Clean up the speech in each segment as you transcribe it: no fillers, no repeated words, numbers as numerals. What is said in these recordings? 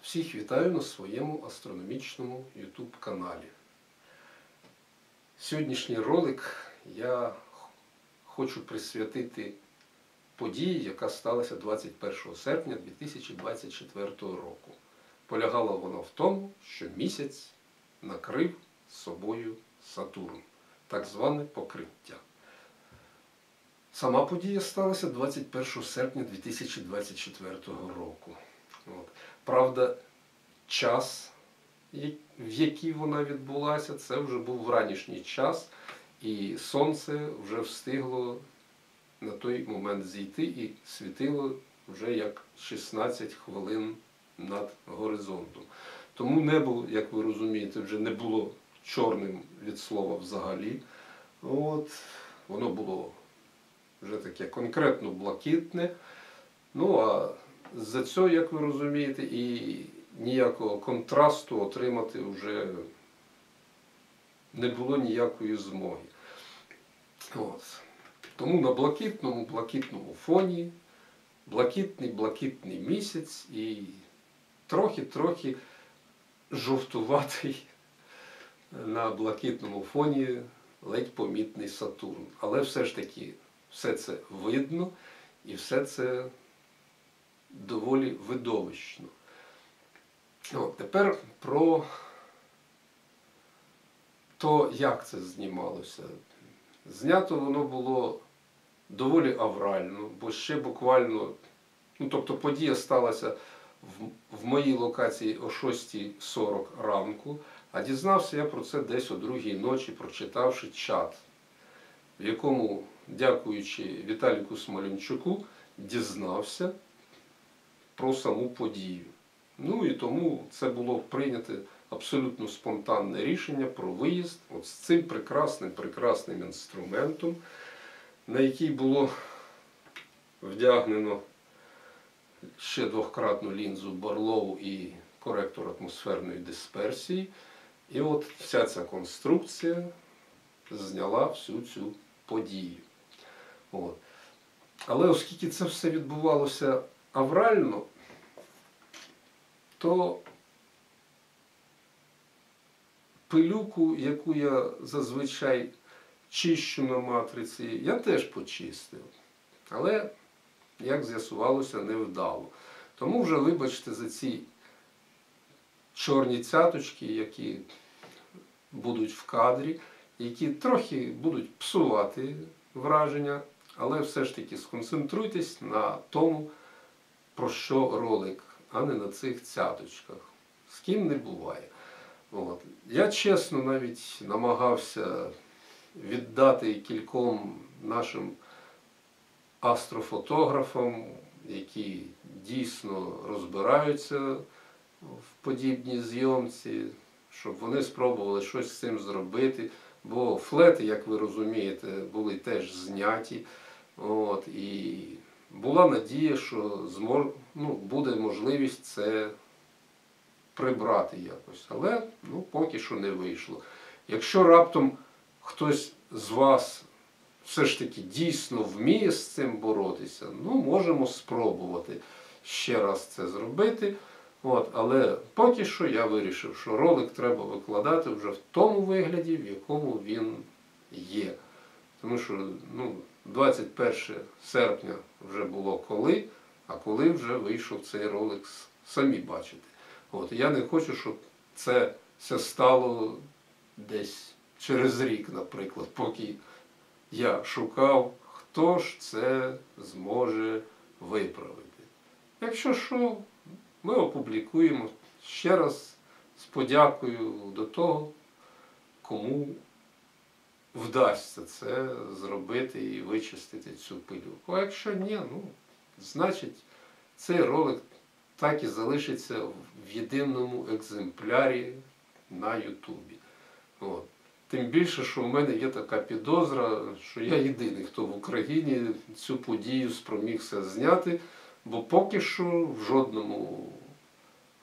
Всіх вітаю на своєму астрономічному YouTube каналі. Сьогоднішній ролик я хочу присвятити події, яка сталася 21 серпня 2024 року. Полягала вона в тому, що місяць накрив собою Сатурн, так зване покриття. Сама подія сталася 21 серпня 2024 року. Правда, час, в який вона відбулася, це вже був ранішній час, і сонце вже встигло на той момент зійти і світило вже як 16 хвилин над горизонтом. Тому небо, як ви розумієте, вже не було чорним від слова взагалі. Воно було вже таке конкретно блакитне. А за цього, як ви розумієте, і ніякого контрасту отримати вже не було ніякої змоги. Тому на блакитному фоні блакитний місяць і трохи жовтуватий на блакитному фоні ледь помітний Сатурн. Але все ж таки все це видно і все це доволі видовищно. Тепер про те, як це знімалося. Знято воно було доволі аврально, бо ще буквально, тобто подія сталася в моїй локації о 6:40 ранку, а дізнався я про це десь о 2:00 ночі, прочитавши чат, в якому, дякуючи Віталіку Смоленчуку, дізнався про саму подію. І тому це було прийнято абсолютно спонтанне рішення про виїзд з цим прекрасним інструментом, на який було вдягнено ще двократну лінзу Барлоу і коректор атмосферної дисперсії. І вся ця конструкція зняла всю цю подію. Але оскільки це все відбувалося аврально, то пилюку, яку я зазвичай чищу на матриці, я теж почистив. Але, як з'ясувалося, невдало. Тому вже вибачте за ці чорні цяточки, які будуть в кадрі, які трохи будуть псувати враження, але все ж таки сконцентруйтесь на тому, про що ролик, а не на цих цяточках. З ким не буває. Я чесно навіть намагався віддати кільком нашим астрофотографам, які дійсно розбираються в подібній зйомці, щоб вони спробували щось з цим зробити. Бо флети, як ви розумієте, були теж зняті. І була надія, що буде можливість це прибрати якось. Але поки що не вийшло. Якщо раптом хтось з вас все ж таки дійсно вміє з цим боротися, можемо спробувати ще раз це зробити. Але поки що я вирішив, що ролик треба викладати вже в тому вигляді, в якому він є. Тому що 21 серпня вже було коли, а коли вже вийшов цей ролик, самі бачите. Я не хочу, щоб це все стало десь через рік, наприклад, поки я шукав, хто ж це зможе виправити. Якщо що, ми опублікуємо ще раз з подякою до того, кому вдасться це зробити і вичистити цю пилюку. А якщо ні, значить цей ролик так і залишиться в єдиному екземплярі на Ютубі. Тим більше, що в мене є така підозра, що я єдиний, хто в Україні цю подію спромігся зняти, бо поки що в жодному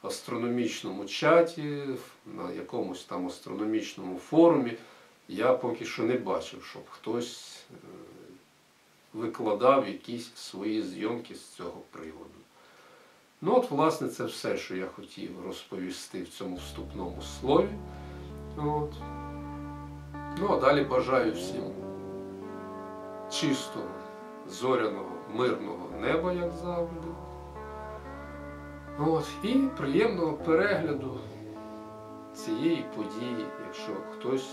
астрономічному чаті, на якомусь там астрономічному форумі, я поки що не бачив, щоб хтось викладав якісь свої зйомки з цього приводу. Ну от, власне, це все, що я хотів розповісти в цьому вступному слові. От. Ну, а далі бажаю всім чистого, зоряного, мирного неба, як завжди. От. І приємного перегляду цієї події, якщо хтось,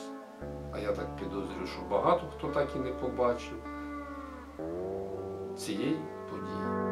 а я так підозрюю, що багато хто так і не побачив цієї події.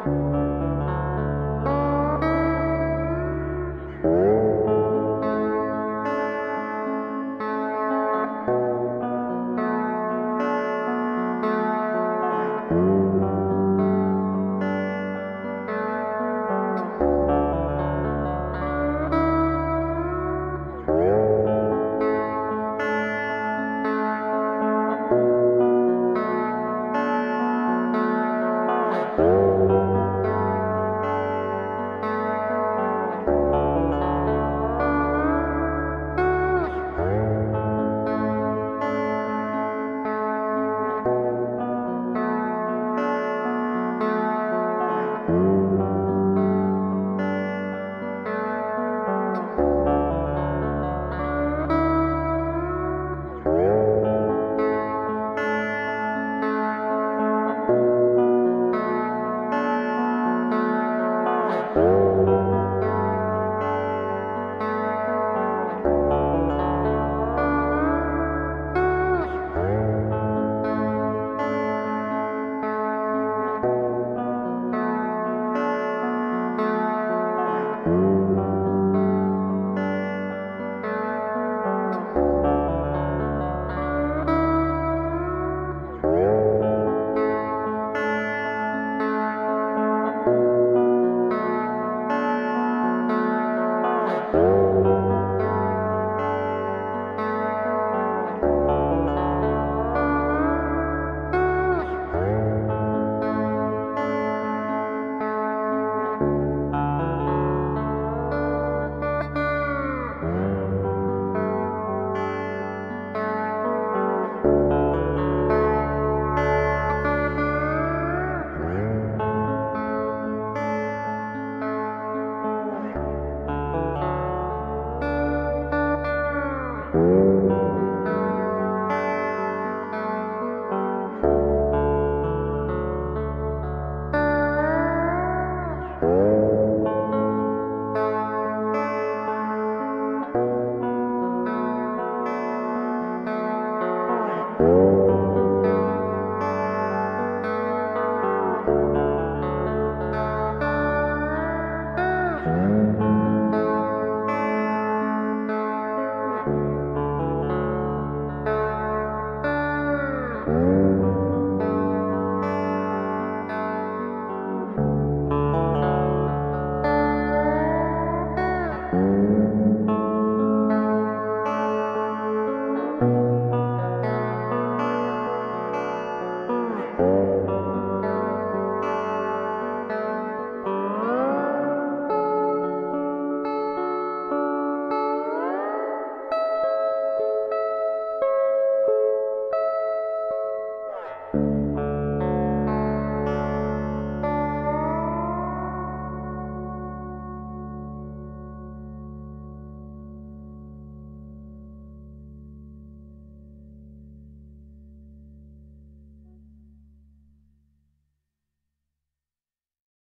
Україна!